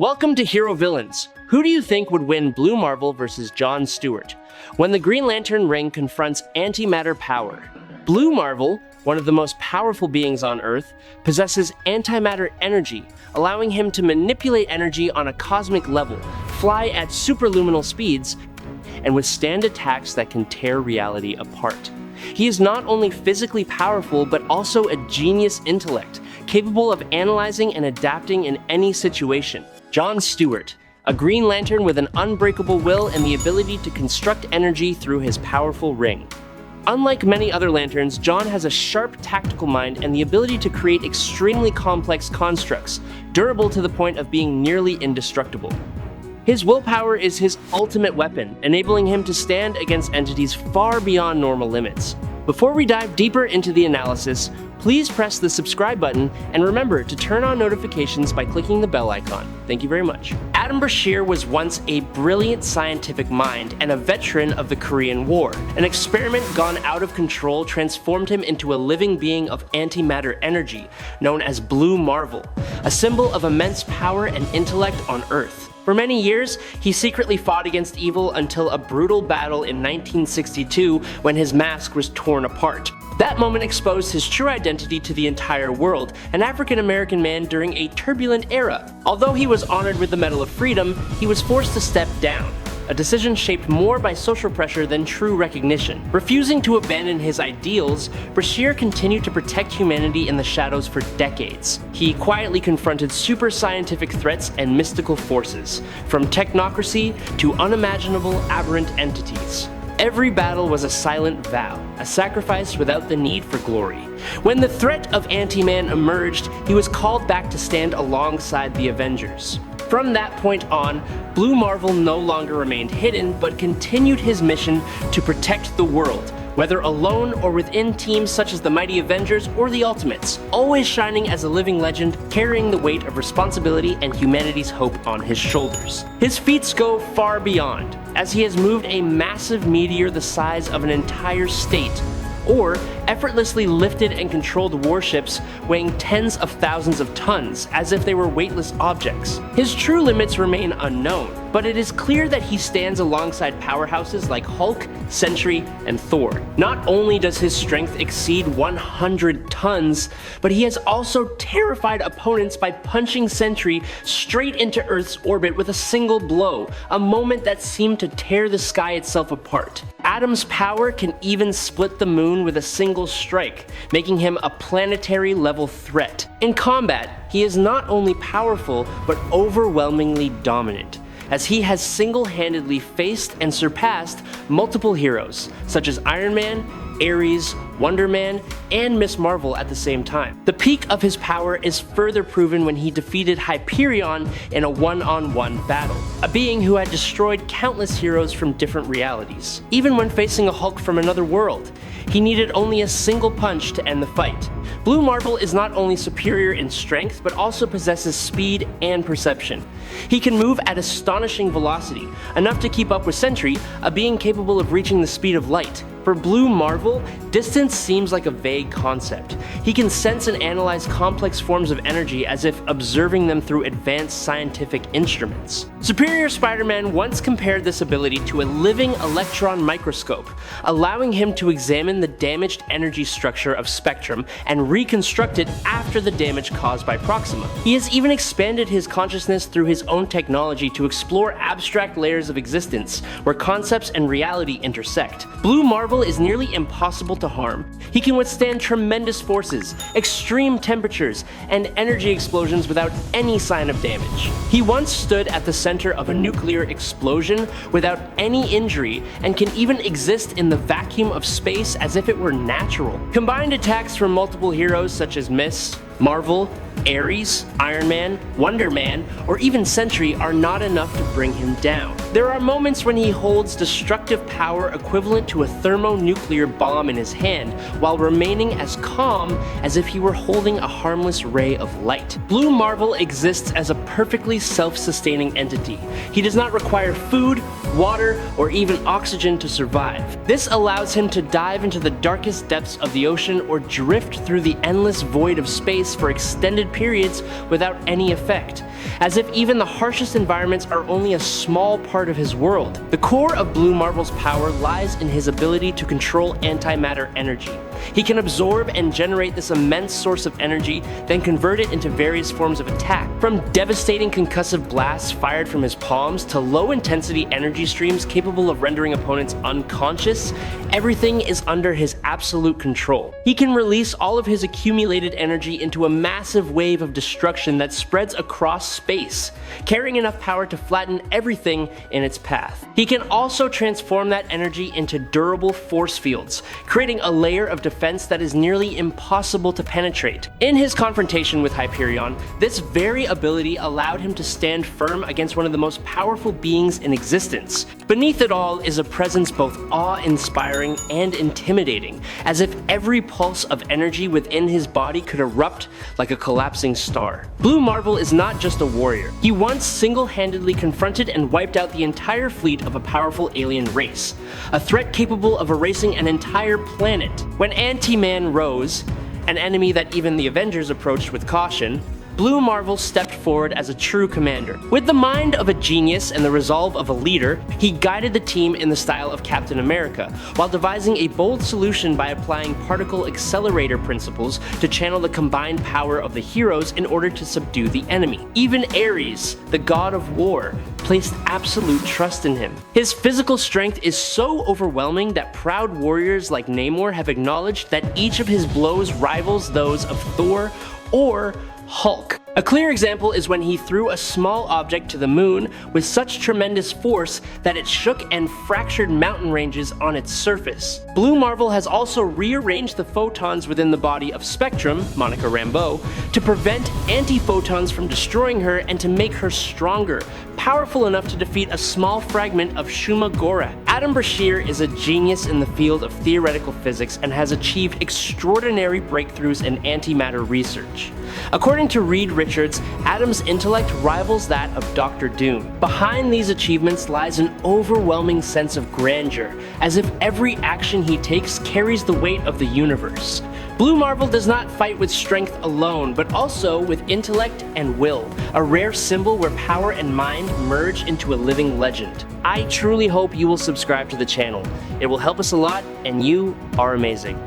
Welcome to Hero Villains. Who do you think would win Blue Marvel versus Jon Stewart when the Green Lantern ring confronts antimatter power? Blue Marvel, one of the most powerful beings on Earth, possesses antimatter energy, allowing him to manipulate energy on a cosmic level, fly at superluminal speeds, and withstand attacks that can tear reality apart. He is not only physically powerful, but also a genius intellect, capable of analyzing and adapting in any situation. Jon Stewart, a Green Lantern with an unbreakable will and the ability to construct energy through his powerful ring. Unlike many other Lanterns, Jon has a sharp tactical mind and the ability to create extremely complex constructs, durable to the point of being nearly indestructible. His willpower is his ultimate weapon, enabling him to stand against entities far beyond normal limits. Before we dive deeper into the analysis, please press the subscribe button and remember to turn on notifications by clicking the bell icon. Thank you very much. Adam Brashear was once a brilliant scientific mind and a veteran of the Korean War. An experiment gone out of control transformed him into a living being of antimatter energy, known as Blue Marvel, a symbol of immense power and intellect on Earth. For many years, he secretly fought against evil until a brutal battle in 1962 when his mask was torn apart. That moment exposed his true identity to the entire world, an African-American man during a turbulent era. Although he was honored with the Medal of Freedom, he was forced to step down, a decision shaped more by social pressure than true recognition. Refusing to abandon his ideals, Brashear continued to protect humanity in the shadows for decades. He quietly confronted super scientific threats and mystical forces, from technocracy to unimaginable aberrant entities. Every battle was a silent vow, a sacrifice without the need for glory. When the threat of Anti-Man emerged, he was called back to stand alongside the Avengers. From that point on, Blue Marvel no longer remained hidden, but continued his mission to protect the world, whether alone or within teams such as the Mighty Avengers or the Ultimates, always shining as a living legend, carrying the weight of responsibility and humanity's hope on his shoulders. His feats go far beyond, as he has moved a massive meteor the size of an entire state, or effortlessly lifted and controlled warships weighing tens of thousands of tons as if they were weightless objects. His true limits remain unknown, but it is clear that he stands alongside powerhouses like Hulk, Sentry, and Thor. Not only does his strength exceed 100 tons, but he has also terrified opponents by punching Sentry straight into Earth's orbit with a single blow, a moment that seemed to tear the sky itself apart. Adam's power can even split the moon with a single strike, making him a planetary-level threat. In combat, he is not only powerful, but overwhelmingly dominant, as he has single-handedly faced and surpassed multiple heroes, such as Iron Man, Ares, Wonder Man, and Ms. Marvel at the same time. The peak of his power is further proven when he defeated Hyperion in a one-on-one battle, a being who had destroyed countless heroes from different realities. Even when facing a Hulk from another world, he needed only a single punch to end the fight. Blue Marvel is not only superior in strength, but also possesses speed and perception. He can move at astonishing velocity, enough to keep up with Sentry, a being capable of reaching the speed of light. For Blue Marvel, distance seems like a vague concept. He can sense and analyze complex forms of energy as if observing them through advanced scientific instruments. Superior Spider-Man once compared this ability to a living electron microscope, allowing him to examine the damaged energy structure of Spectrum and reconstruct it after the damage caused by Proxima. He has even expanded his consciousness through his own technology to explore abstract layers of existence where concepts and reality intersect. Blue Marvel is nearly impossible to harm. He can withstand tremendous forces, extreme temperatures, and energy explosions without any sign of damage. He once stood at the center of a nuclear explosion without any injury and can even exist in the vacuum of space as if it were natural. Combined attacks from multiple heroes such as Ms. Marvel, Ares, Iron Man, Wonder Man, or even Sentry are not enough to bring him down. There are moments when he holds destructive power equivalent to a thermonuclear bomb in his hand, while remaining as calm as if he were holding a harmless ray of light. Blue Marvel exists as a perfectly self-sustaining entity. He does not require food, water, or even oxygen to survive. This allows him to dive into the darkest depths of the ocean or drift through the endless void of space for extended extended periods without any effect, as if even the harshest environments are only a small part of his world. The core of Blue Marvel's power lies in his ability to control antimatter energy. He can absorb and generate this immense source of energy, then convert it into various forms of attack. From devastating concussive blasts fired from his palms to low-intensity energy streams capable of rendering opponents unconscious, everything is under his absolute control. He can release all of his accumulated energy into a massive wave of destruction that spreads across space, carrying enough power to flatten everything in its path. He can also transform that energy into durable force fields, creating a layer of defense that is nearly impossible to penetrate. In his confrontation with Hyperion, this very ability allowed him to stand firm against one of the most powerful beings in existence. Beneath it all is a presence both awe-inspiring and intimidating, as if every pulse of energy within his body could erupt like a collapsing star. Blue Marvel is not just a warrior. He once single-handedly confronted and wiped out the entire fleet of a powerful alien race, a threat capable of erasing an entire planet. When Anti-Man rose, an enemy that even the Avengers approached with caution, Blue Marvel stepped forward as a true commander. With the mind of a genius and the resolve of a leader, he guided the team in the style of Captain America, while devising a bold solution by applying particle accelerator principles to channel the combined power of the heroes in order to subdue the enemy. Even Ares, the god of war, placed absolute trust in him. His physical strength is so overwhelming that proud warriors like Namor have acknowledged that each of his blows rivals those of Thor or Hulk. A clear example is when he threw a small object to the moon with such tremendous force that it shook and fractured mountain ranges on its surface. Blue Marvel has also rearranged the photons within the body of Spectrum, Monica Rambeau, to prevent anti-photons from destroying her and to make her stronger, powerful enough to defeat a small fragment of Shuma Gorath. Adam Brashear is a genius in the field of theoretical physics and has achieved extraordinary breakthroughs in antimatter research. According to Reed Richards, Adam's intellect rivals that of Dr. Doom. Behind these achievements lies an overwhelming sense of grandeur, as if every action he takes carries the weight of the universe. Blue Marvel does not fight with strength alone, but also with intellect and will, a rare symbol where power and mind merge into a living legend. I truly hope you will subscribe to the channel. It will help us a lot, and you are amazing.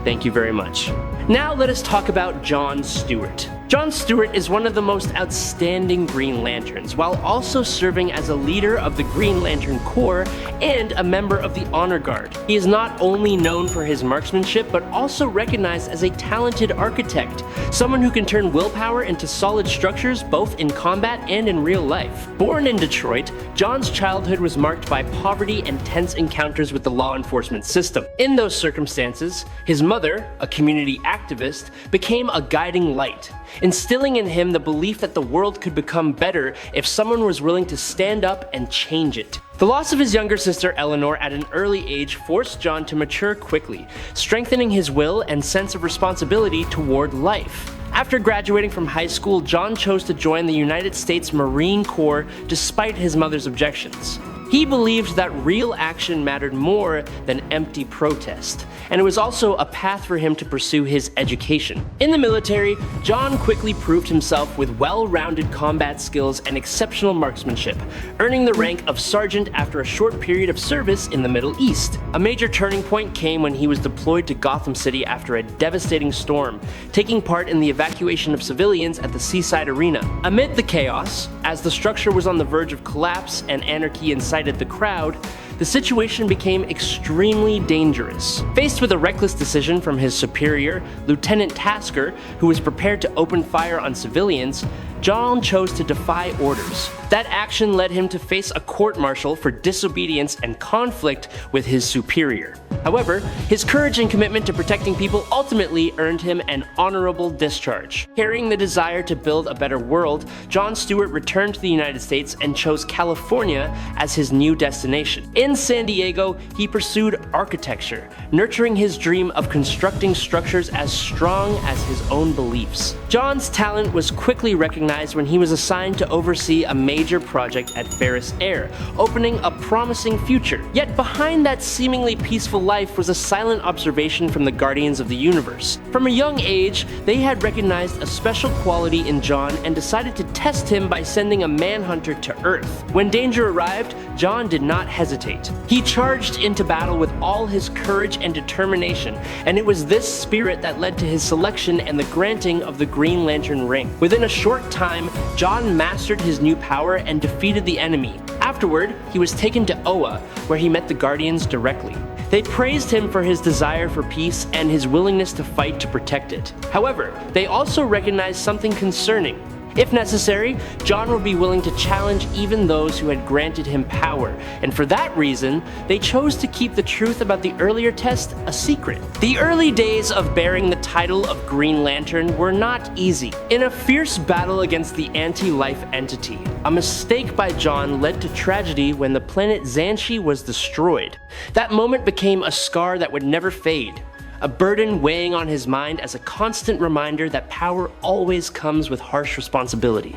Thank you very much. Now let us talk about Jon Stewart. Jon Stewart is one of the most outstanding Green Lanterns, while also serving as a leader of the Green Lantern Corps and a member of the Honor Guard. He is not only known for his marksmanship, but also recognized as a talented architect, someone who can turn willpower into solid structures both in combat and in real life. Born in Detroit, Jon's childhood was marked by poverty and tense encounters with the law enforcement system. In those circumstances, his mother, a community activist, became a guiding light, instilling in him the belief that the world could become better if someone was willing to stand up and change it. The loss of his younger sister Eleanor at an early age forced Jon to mature quickly, strengthening his will and sense of responsibility toward life. After graduating from high school, Jon chose to join the United States Marine Corps despite his mother's objections. He believed that real action mattered more than empty protest, and it was also a path for him to pursue his education. In the military, Jon quickly proved himself with well-rounded combat skills and exceptional marksmanship, earning the rank of sergeant after a short period of service in the Middle East. A major turning point came when he was deployed to Gotham City after a devastating storm, taking part in the evacuation of civilians at the Seaside Arena. Amid the chaos, as the structure was on the verge of collapse and anarchy incited the crowd, the situation became extremely dangerous. Faced with a reckless decision from his superior, Lieutenant Tasker, who was prepared to open fire on civilians, Jon chose to defy orders. That action led him to face a court-martial for disobedience and conflict with his superior. However, his courage and commitment to protecting people ultimately earned him an honorable discharge. Carrying the desire to build a better world, Jon Stewart returned to the United States and chose California as his new destination. In San Diego, he pursued architecture, nurturing his dream of constructing structures as strong as his own beliefs. Jon's talent was quickly recognized when he was assigned to oversee a major project at Ferris Air, opening a promising future. Yet behind that seemingly peaceful life life was a silent observation from the Guardians of the Universe. From a young age, they had recognized a special quality in Jon and decided to test him by sending a manhunter to Earth. When danger arrived, Jon did not hesitate. He charged into battle with all his courage and determination, and it was this spirit that led to his selection and the granting of the Green Lantern ring. Within a short time, Jon mastered his new power and defeated the enemy. Afterward, he was taken to Oa, where he met the Guardians directly. They praised him for his desire for peace and his willingness to fight to protect it. However, they also recognized something concerning. If necessary, Jon would be willing to challenge even those who had granted him power, and for that reason, they chose to keep the truth about the earlier test a secret. The early days of bearing the title of Green Lantern were not easy. In a fierce battle against the anti-life entity, a mistake by Jon led to tragedy when the planet Xanshi was destroyed. That moment became a scar that would never fade. A burden weighing on his mind as a constant reminder that power always comes with harsh responsibility.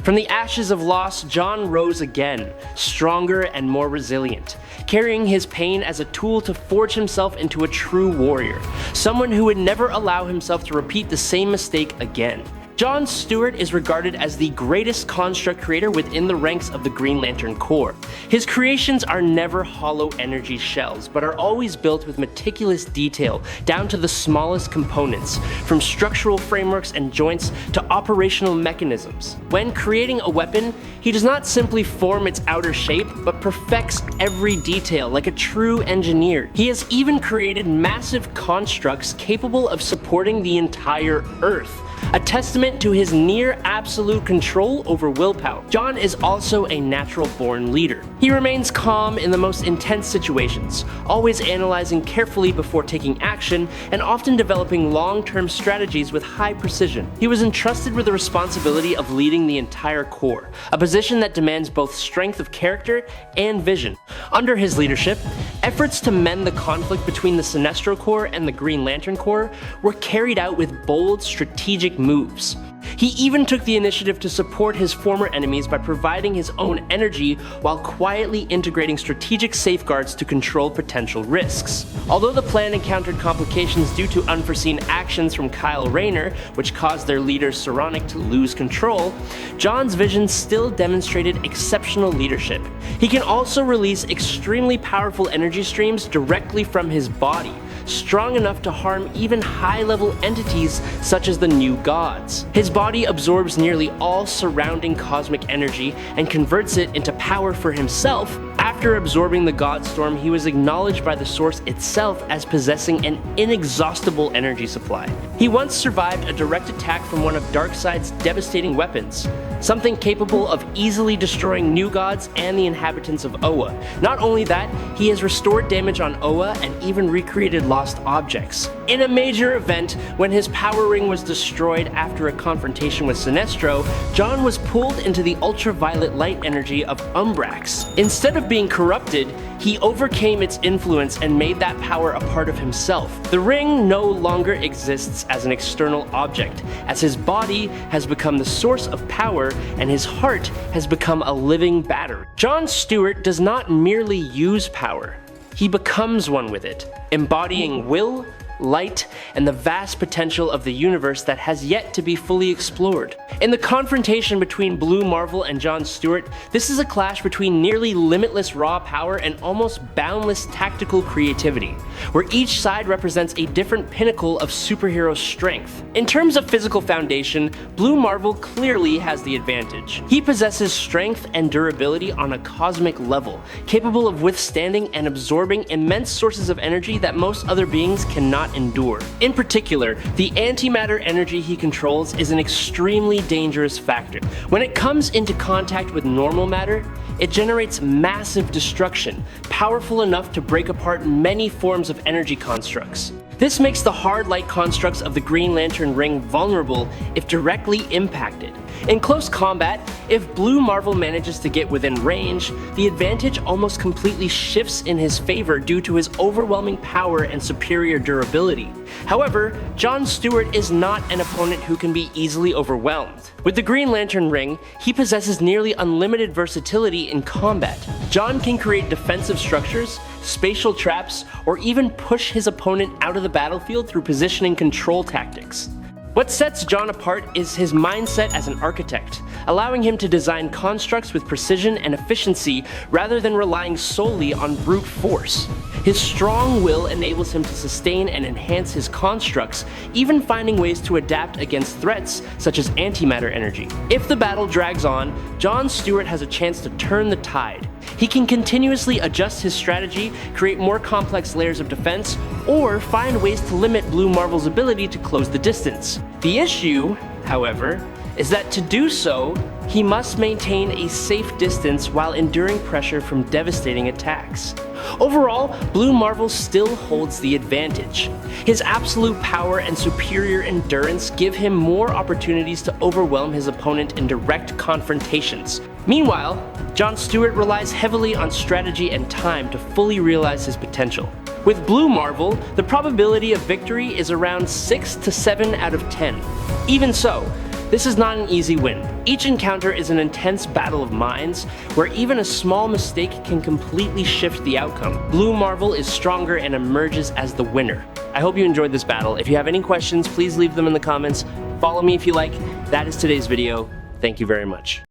From the ashes of loss, Jon rose again, stronger and more resilient, carrying his pain as a tool to forge himself into a true warrior, someone who would never allow himself to repeat the same mistake again. Jon Stewart is regarded as the greatest construct creator within the ranks of the Green Lantern Corps. His creations are never hollow energy shells, but are always built with meticulous detail, down to the smallest components, from structural frameworks and joints to operational mechanisms. When creating a weapon, he does not simply form its outer shape, but perfects every detail like a true engineer. He has even created massive constructs capable of supporting the entire Earth, a testament to his near absolute control over willpower. Jon is also a natural-born leader. He remains calm in the most intense situations, always analyzing carefully before taking action, and often developing long-term strategies with high precision. He was entrusted with the responsibility of leading the entire Corps, a position that demands both strength of character and vision. Under his leadership, efforts to mend the conflict between the Sinestro Corps and the Green Lantern Corps were carried out with bold, strategic moves. He even took the initiative to support his former enemies by providing his own energy while quietly integrating strategic safeguards to control potential risks. Although the plan encountered complications due to unforeseen actions from Kyle Rayner, which caused their leader Saronic to lose control, Jon's vision still demonstrated exceptional leadership. He can also release extremely powerful energy streams directly from his body, strong enough to harm even high-level entities such as the New Gods. His body absorbs nearly all surrounding cosmic energy and converts it into power for himself. After absorbing the Godstorm, he was acknowledged by the Source itself as possessing an inexhaustible energy supply. He once survived a direct attack from one of Darkseid's devastating weapons, something capable of easily destroying New Gods and the inhabitants of Oa. Not only that, he has restored damage on Oa and even recreated lost objects. In a major event, when his power ring was destroyed after a confrontation with Sinestro, Jon was pulled into the ultraviolet light energy of Umbrax. Instead of being corrupted, he overcame its influence and made that power a part of himself. The ring no longer exists as an external object, as his body has become the source of power and his heart has become a living battery. Jon Stewart does not merely use power, he becomes one with it, embodying will, light, and the vast potential of the universe that has yet to be fully explored. In the confrontation between Blue Marvel and Jon Stewart, this is a clash between nearly limitless raw power and almost boundless tactical creativity, where each side represents a different pinnacle of superhero strength. In terms of physical foundation, Blue Marvel clearly has the advantage. He possesses strength and durability on a cosmic level, capable of withstanding and absorbing immense sources of energy that most other beings cannot endure. In particular, the antimatter energy he controls is an extremely dangerous factor. When it comes into contact with normal matter, it generates massive destruction, powerful enough to break apart many forms of energy constructs. This makes the hard light constructs of the Green Lantern ring vulnerable if directly impacted. In close combat, if Blue Marvel manages to get within range, the advantage almost completely shifts in his favor due to his overwhelming power and superior durability. However, Jon Stewart is not an opponent who can be easily overwhelmed. With the Green Lantern ring, he possesses nearly unlimited versatility in combat. Jon can create defensive structures, spatial traps, or even push his opponent out of the battlefield through positioning control tactics. What sets Jon apart is his mindset as an architect, allowing him to design constructs with precision and efficiency rather than relying solely on brute force. His strong will enables him to sustain and enhance his constructs, even finding ways to adapt against threats such as antimatter energy. If the battle drags on, Jon Stewart has a chance to turn the tide. He can continuously adjust his strategy, create more complex layers of defense, or find ways to limit Blue Marvel's ability to close the distance. The issue, however, is that to do so, he must maintain a safe distance while enduring pressure from devastating attacks. Overall, Blue Marvel still holds the advantage. His absolute power and superior endurance give him more opportunities to overwhelm his opponent in direct confrontations. Meanwhile, Jon Stewart relies heavily on strategy and time to fully realize his potential. With Blue Marvel, the probability of victory is around 6 to 7 out of 10. Even so, this is not an easy win. Each encounter is an intense battle of minds, where even a small mistake can completely shift the outcome. Blue Marvel is stronger and emerges as the winner. I hope you enjoyed this battle. If you have any questions, please leave them in the comments. Follow me if you like. That is today's video. Thank you very much.